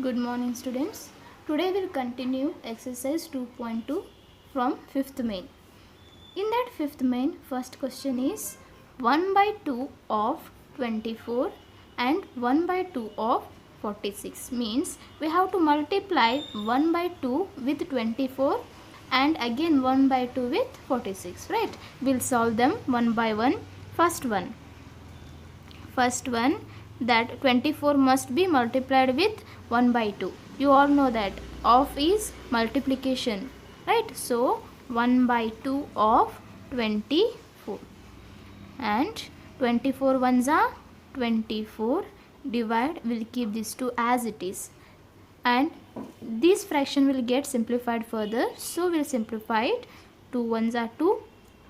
Good morning students. Today we'll continue exercise 2.2 from 5th main. In that 5th main, first question is 1 by 2 of 24 and 1 by 2 of 46. Means we have to multiply 1 by 2 with 24 and again 1 by 2 with 46. Right? We'll solve them one by one. First one, that 24 must be multiplied with 1 by 2. You all know that of is multiplication, right? So 1 by 2 of 24 and 24 ones are 24. Divide, we'll keep these two as it is, and this fraction will get simplified further. So we'll simplify it. 2 ones are 2,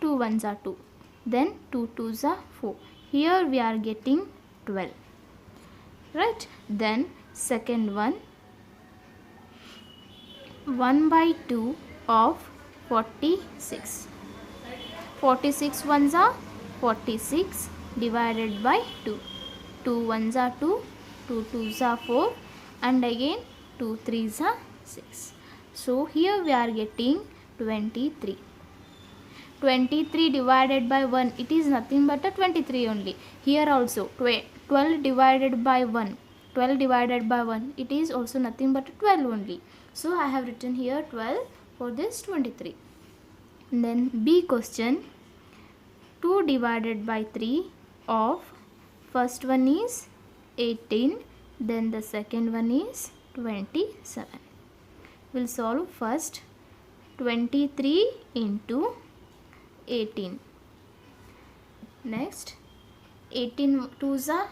2 ones are 2, then 2 twos are 4. Here we are getting 12, right? Then second one, 1 by 2 of 46. 46 ones are 46 divided by 2. 2 ones are 2, 2 twos are 4, and again 2 threes are 6. So here we are getting 23. 23 divided by 1, it is nothing but a 23 only. Here also 12 divided by 1, 12 divided by 1, it is also nothing but 12 only. So I have written here 12 for this 23. And then B question, 2 divided by 3 of, first one is 18, then the second one is 27. We'll solve first 23 into 18. Next 18 twos are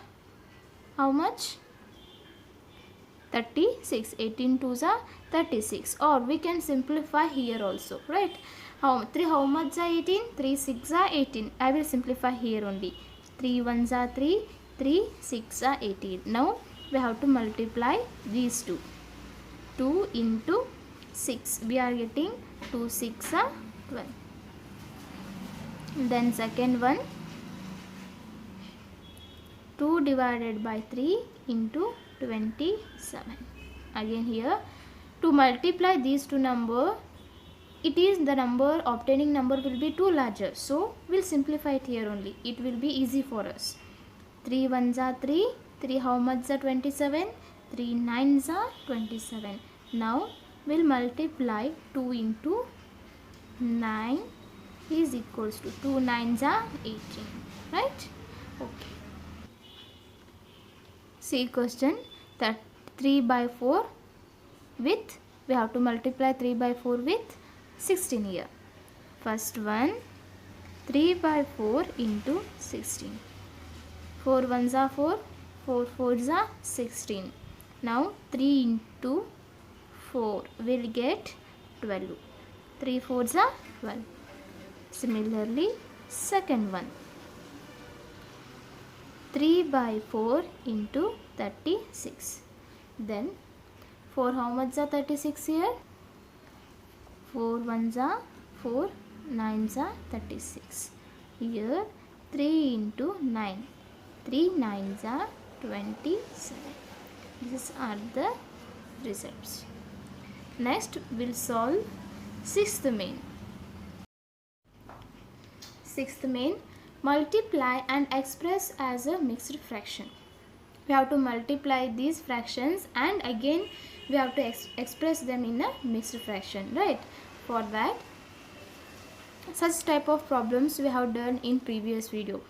how much? 36. 18 twos are 36, or we can simplify here also, right? How much are 18? 3 6 are 18. I will simplify here only. 3 ones are 3, 3 6 are 18. Now we have to multiply these two. 2 into 6, we are getting 2 6 are 12. Then second one, 2 divided by 3 into 27. Again here to multiply these two number, it is the number, obtaining number will be too larger, so we'll simplify it here only. It will be easy for us. 3 ones are 3, 3 how much are 27, 3 nines are 27. Now we'll multiply 2 into 9 is equals to 2 nines are 18, right? Okay. See question, that 3 by 4 with, we have to multiply 3 by 4 with 16 here. First one, 3 by 4 into 16. 4 ones are 4, 4 fours are 16. Now 3 into 4 will get 12. 3 fours are 12. Similarly, second one, 3 by 4 into 36. Then 4 how much are 36 here? 4 ones are 4, 9s are 36. Here 3 into 9, 3 9s are 27. These are the results. Next we'll solve sixth main. Sixth main, multiply and express as a mixed fraction. We have to multiply these fractions and again we have to express them in a mixed fraction, right? For that, such type of problems we have done in previous video.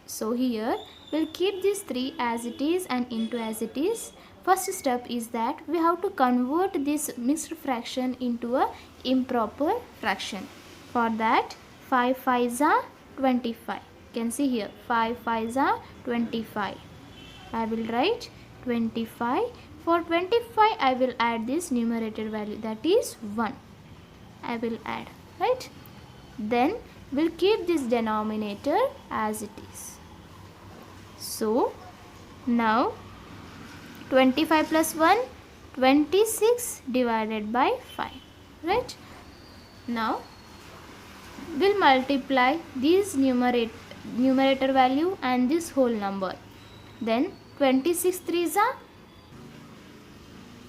So here we'll keep these 3 as it is and into as it is. First step is that we have to convert this mixed fraction into a improper fraction. For that, 5 5s are 25. You can see here 5 5s are 25. I will write 25. For 25 I will add this numerator value, that is 1. I will add, right? Then we'll keep this denominator as it is. So now 25 plus 1, 26 divided by 5, right? Now we'll multiply this numerator value and this whole number. Then 26 threes are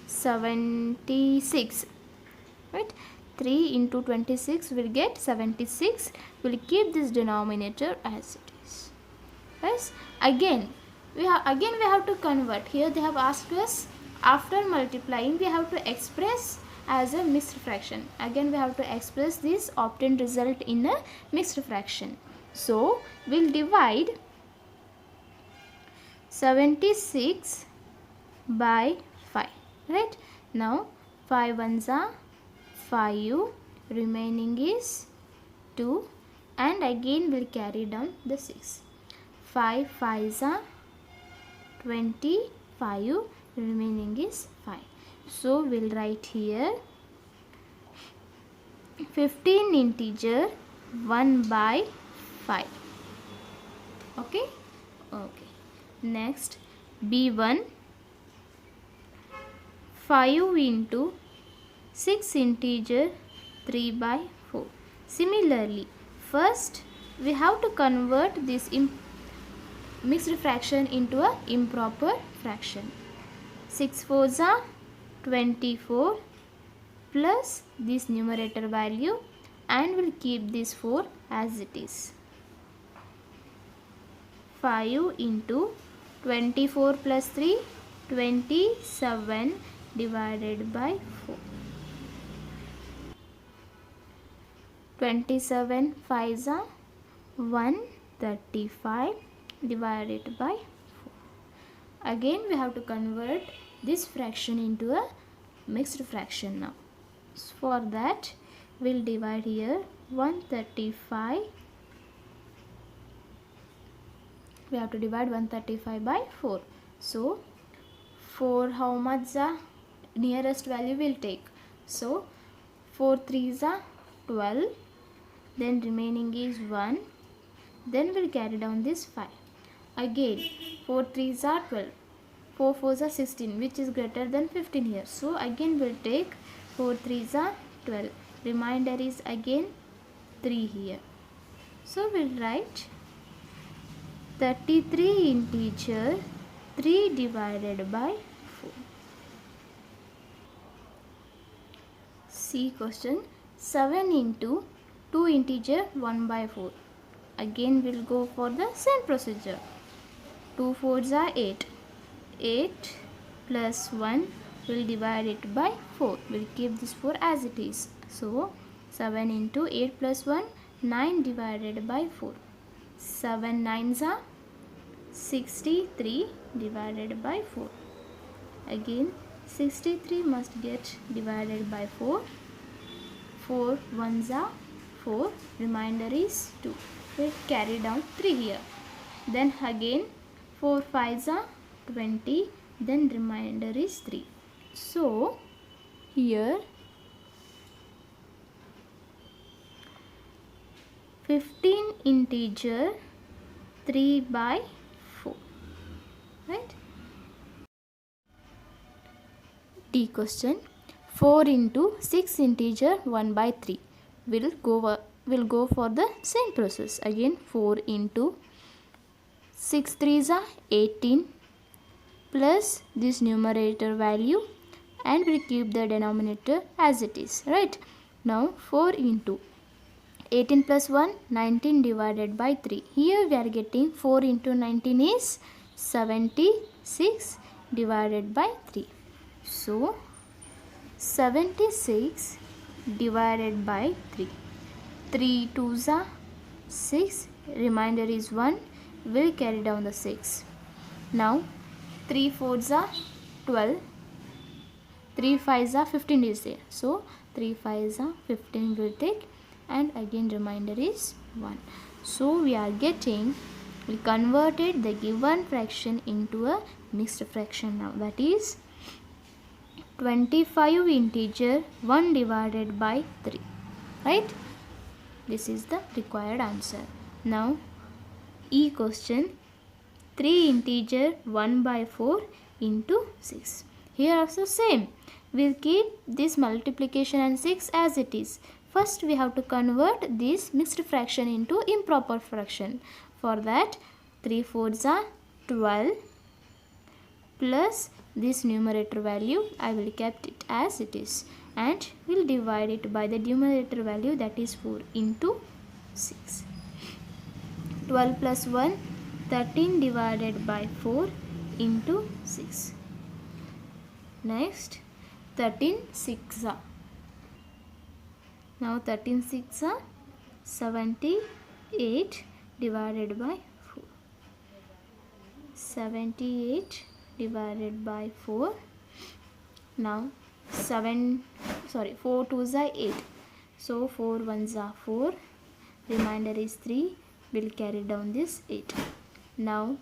76, right? 3 into 26 will get 76. We'll keep this denominator as it is. Yes. Again we have to convert. Here they have asked us, after multiplying we have to express as a mixed fraction. Again we have to express this obtained result in a mixed fraction. So we'll divide 76 by 5, right? Now 5 ones are 5, remaining is 2, and again we'll carry down the 6. 5 5s are 25, remaining is 5. So we'll write here 15 integer 1 by 5. Okay. Next, B1, 5 into 6 integer 3 by 4. Similarly, first we have to convert this mixed fraction into a improper fraction. 6 4s are 24 plus this numerator value, and we'll keep this 4 as it is. 5 into 24 plus 3, 27 divided by 4. 27 5s are 135 divided by 4. Again we have to convert this fraction into a mixed fraction now. So for that we'll divide here 135. We have to divide 135 by 4. So 4 how much the nearest value will take? So 4 3s are 12, then remaining is 1, then we'll carry down this 5. Again 4 3s are 12, 4 4s are 16, which is greater than 15 here. So again we'll take 4 3s are 12, remainder is again 3 here. So we'll write 33 integer 3 divided by 4. See question. 7 into 2 integer 1 by 4. Again we'll go for the same procedure. 2 4s are 8. 8 plus 1 will divide it by 4. We'll keep this 4 as it is. So 7 into 8 plus 1, 9 divided by 4. 7 9s are 63 divided by 4. Again 63 must get divided by 4. 4 1s are 4, remainder is 2. We'll carry down 3 here. Then again 4 5s are 20, then remainder is 3. So here 15 integer 3 by 4, right? D question. 4 into 6 integer 1 by 3. We'll go for the same process. Again 4 into 6 3s are 18 plus this numerator value, and we'll keep the denominator as it is, right? Now 4 into 18 plus 1, 19 divided by 3. Here we are getting 4 into 19 is 76 divided by 3. So 76 divided by 3. 3 2s are 6, remainder is 1. We'll carry down the 6. Now 3 4s are 12. 3 5s are 15 is there. So 3 5s are 15 will take, and again remainder is 1. So we converted the given fraction into a mixed fraction now. That is 25 integer 1 divided by 3, right? This is the required answer. Now E question. 3 integer 1 by 4 into 6. Here also same. We'll keep this multiplication and 6 as it is. First we have to convert this mixed fraction into improper fraction. For that 3 4s are 12 plus this numerator value I will kept it as it is, and will divide it by the numerator value, that is 4 into 6. 12 plus 1, 13 divided by 4 into 6. Next 13 6 are, now 13 6 are 78 divided by 4. 78 divided by 4. Now 4 2s are 8. So 4 1s are 4. Remainder is 3. We'll carry down this 8. Now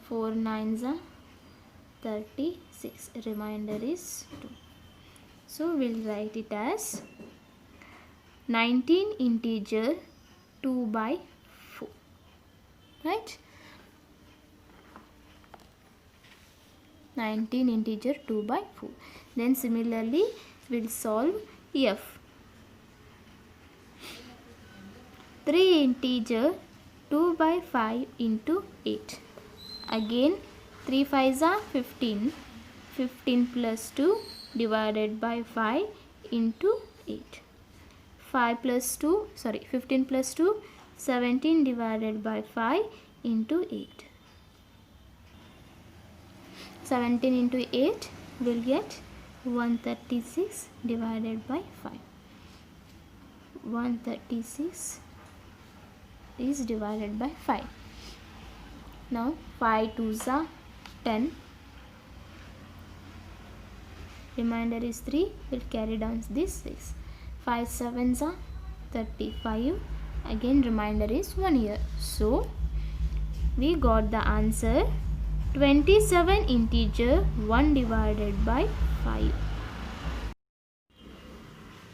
4 9s are 36. Remainder is 2. So we'll write it as 19 integer 2 by 4. Right? 19 integer 2 by 4. Then similarly we'll solve f. 3 integer 2 by 5 into 8. Again 3 5s are 15. 15 plus 2 divided by 5 into 8. 15 plus 2, 17 divided by 5 into 8. 17 into 8 will get 136 divided by 5. 136 is divided by 5. Now 5 2s are 10. Remainder is 3. We'll carry down this 6. 5 7s are 35. Again remainder is 1 here. So we got the answer 27 integer 1 divided by 5.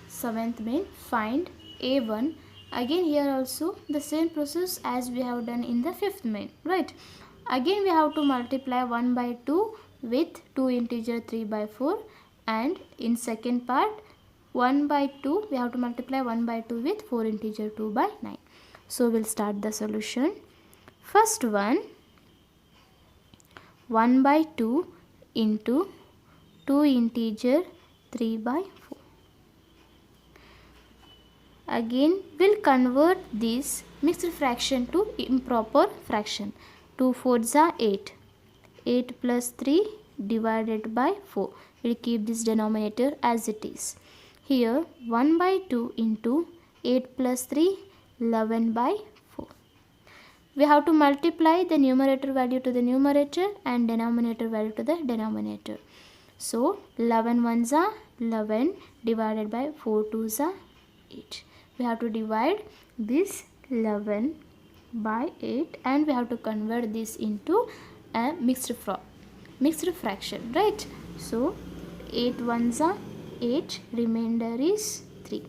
Seventh main, find a1. Again here also the same process as we have done in the fifth main, right? Again we have to multiply 1 by 2 with 2 integer 3 by 4, and in second part 1 by 2 we have to multiply 1 by 2 with 4 integer 2 by 9. So we'll start the solution. First one, 1 by 2 into 2 integer 3 by 4. Again we'll convert this mixed fraction to improper fraction. 2 4s are 8. 8 plus 3 divided by 4. We'll keep this denominator as it is. Here 1 by 2 into 8 plus 3, 11 by 4. We have to multiply the numerator value to the numerator and denominator value to the denominator. So 11 1s are 11 divided by 4 2s are 8. We have to divide this 11 by 8 and we have to convert this into a mixed fraction, right? So 8 1s are 8, remainder is 3.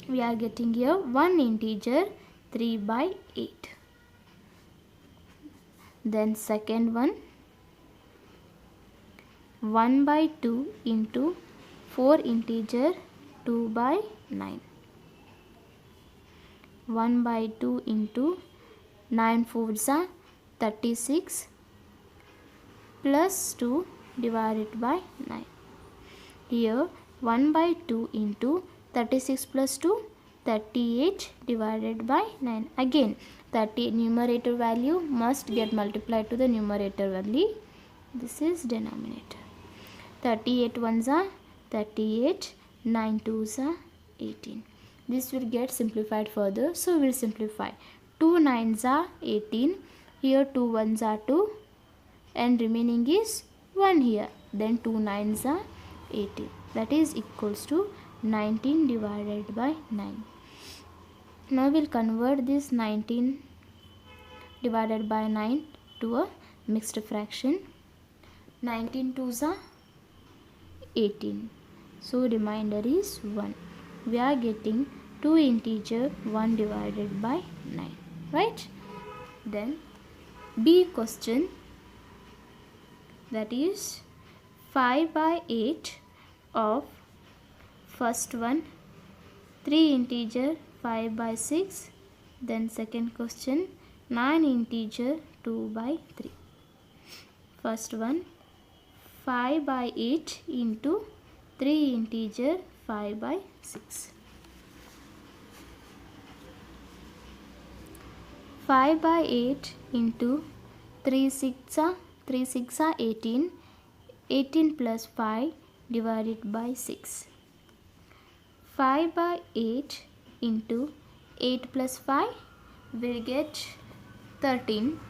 We are getting here 1 integer 3 by 8. Then second one, 1 by 2 into 4 integer 2 by 9. 1 by 2 into 9 4s are 36 plus 2 divided by 9. Here 1 by 2 into 36 plus 2, 38 divided by 9. Again 30 numerator value must get multiplied to the numerator value. This is denominator. 38 1s are 38, 9 2s are 18. This will get simplified further, so we will simplify. 2 9s are 18, here 2 1s are 2 and remaining is 1 here. Then 2 9s are 18, that is equals to 19 divided by 9. Now we will convert this 19 divided by 9 to a mixed fraction. 19 2s are 18, so remainder is 1. We are getting 2 integer 1 divided by 9, right? Then B question, that is 5 by 8 of first one, 3 integer 5 by 6. Then second question, 9 integer 2 by 3. First one, 5 by 8 into 3 integer 5 by 6. 5 by 8 into 3 6 are 18. 18 plus 5 divided by 6. 5 by 8 into 8 plus 5 will get 13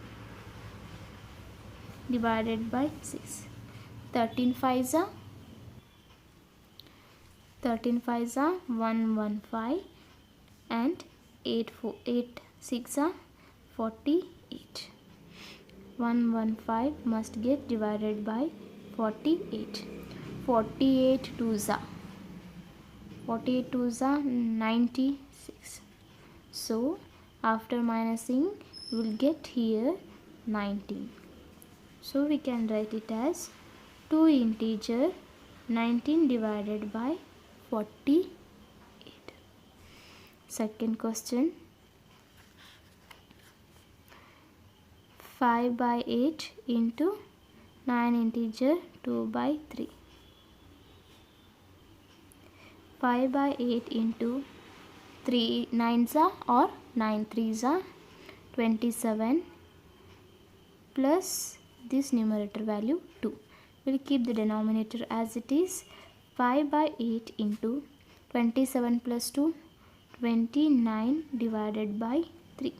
divided by 6. 13 5s are 115 and 8 6 are 48. 115 must get divided by 48. 48 2s are 96. So after minusing we will get here 19. So we can write it as 2 integer 19 divided by 48. Second question, 5 by 8 into 9 integer 2 by 3. 5 by 8 into 3 9s are or 9 3s are 27 plus this numerator value 2. We'll keep the denominator as it is. 5 by 8 into 27 plus 2, 29 divided by 3.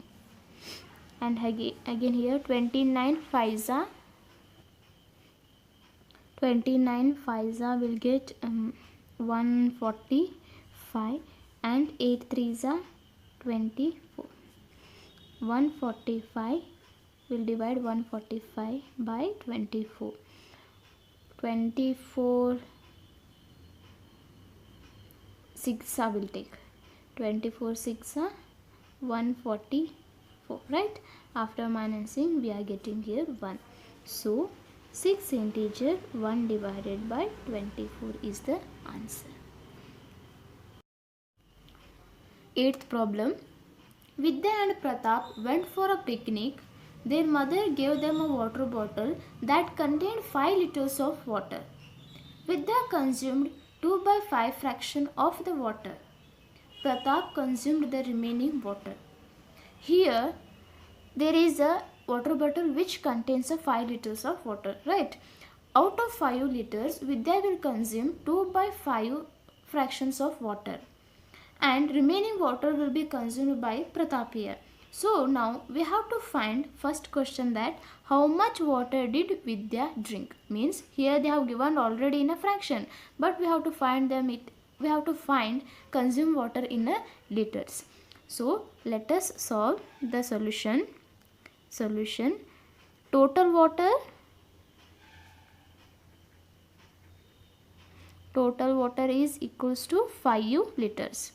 And again here 29 5s are will get 145 and 8 3s are 24. 145 will divide 145 by 24. 24 6 will take 24 6 144, right? After minusing we are getting here 1. So 6 integer 1 divided by 24 is the answer. Eighth problem. Vidya and Pratap went for a picnic. Their mother gave them a water bottle that contained 5 liters of water. Vidya consumed 2 by 5 fraction of the water. Pratap consumed the remaining water. Here there is a water bottle which contains a 5 liters of water, right? Out of 5 liters, Vidya will consume 2 by 5 fractions of water, and remaining water will be consumed by Pratap here. So now we have to find first question that how much water did Vidya drink? Means here they have given already in a fraction, but we have to find consumed water in a liters. So let us solve the solution. Total water is equals to 5 liters,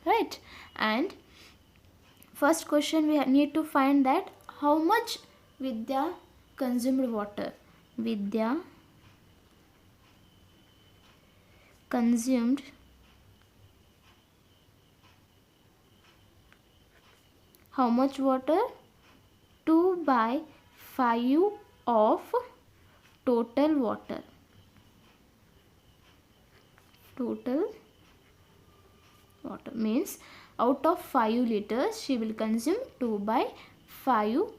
right? And first question we need to find that how much Vidya consumed water. Vidya consumed how much water? 2 by 5 of total water. Total water means out of 5 liters she will consume 2 by 5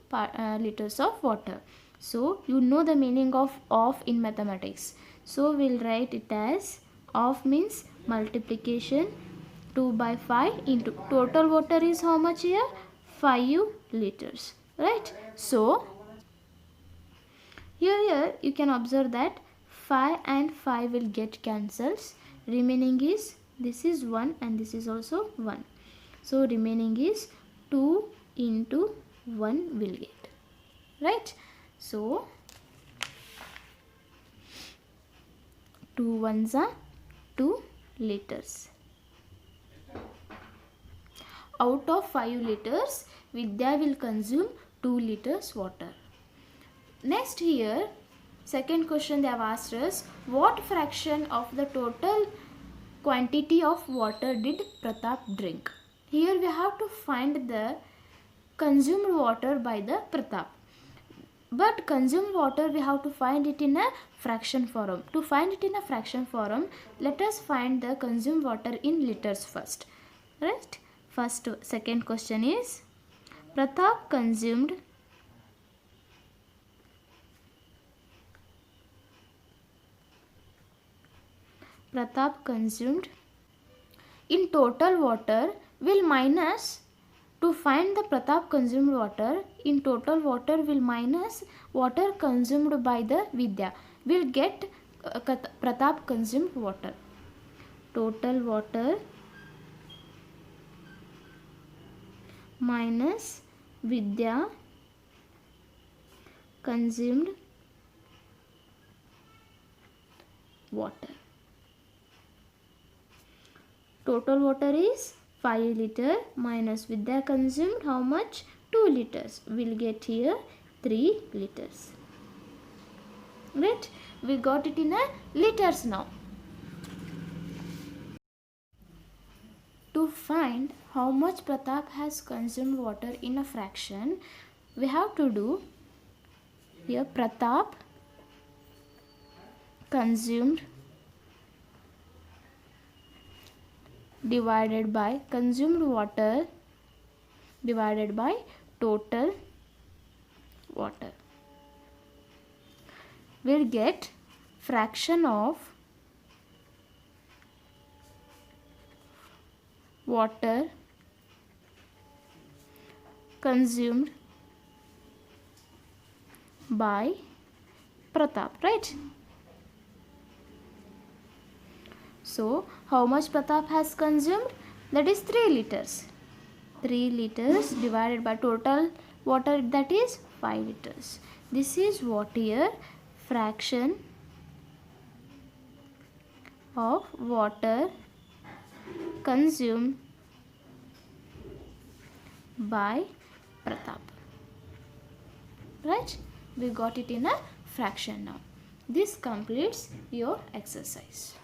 liters of water. So you know the meaning of in mathematics. So we'll write it as of means multiplication 2 by 5 into total water is how much here? 5 liters, right? So here you can observe that 5 and 5 will get cancels. Remaining is, this is 1 and this is also 1. So remaining is 2 into 1 will get, right? So 2 1s are 2 liters. Out of 5 liters, Vidya will consume 2 liters water. Next here, second question they have asked us, what fraction of the total quantity of water did Pratap drink? Here we have to find the consumed water by the Pratap. But consumed water we have to find it in a fraction form. To find it in a fraction form, let us find the consumed water in liters first. Right? Second question is, Pratap consumed in total water will minus, to find the Pratap consumed water in total water will minus water consumed by the Vidya. Will get Pratap consumed water. Total water minus Vidya consumed water. Total water is 5 liter minus Vidya consumed how much? 2 liters. We'll get here 3 liters. Right? We got it in a liters now. To find how much Pratap has consumed water in a fraction, we have to do here Pratap consumed divided by consumed water divided by total water. We'll get fraction of water consumed by Pratap, right? So, how much Pratap has consumed? That is 3 liters. 3 liters divided by total water, that is 5 liters. This is what here? Fraction of water consumed by Pratap. Right? We got it in a fraction now. This completes your exercise.